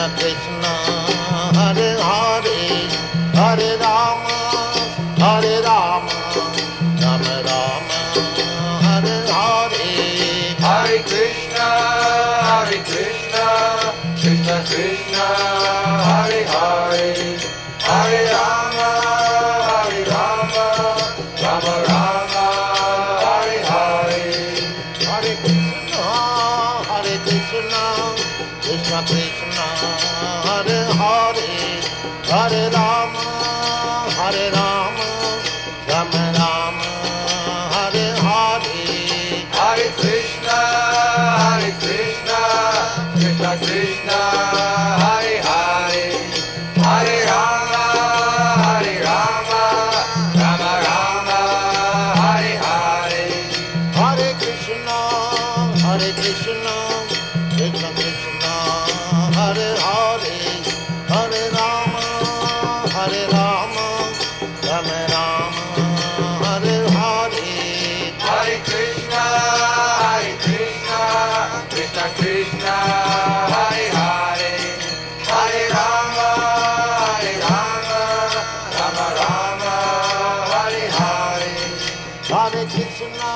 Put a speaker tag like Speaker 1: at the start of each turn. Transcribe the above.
Speaker 1: Krishna, Hare Hare, Hare Rama, Hare Rama, Rama Rama, Hare Hare.
Speaker 2: Hare Krishna, Krishna Krishna, Hare Hare, Hare Rama, Rama Rama, Hare Hare.
Speaker 1: Hare Krishna, Krishna Krishna, Hare Hare, Hare Rama, Rama Rama, Hare Hare.
Speaker 2: Hare Krishna, Krishna Krishna, Hare Hare, Hare Rama, Rama Rama, Hare Hare.
Speaker 1: Hare Krishna, Krishna Krishna, Hare Hare, Hare Rama, Rama Rama, Hare Hare.
Speaker 2: Hare Krishna, Krishna Krishna, Hare Hare, Hare Rama, Rama Rama, Hare Hare.
Speaker 1: Hare Krishna,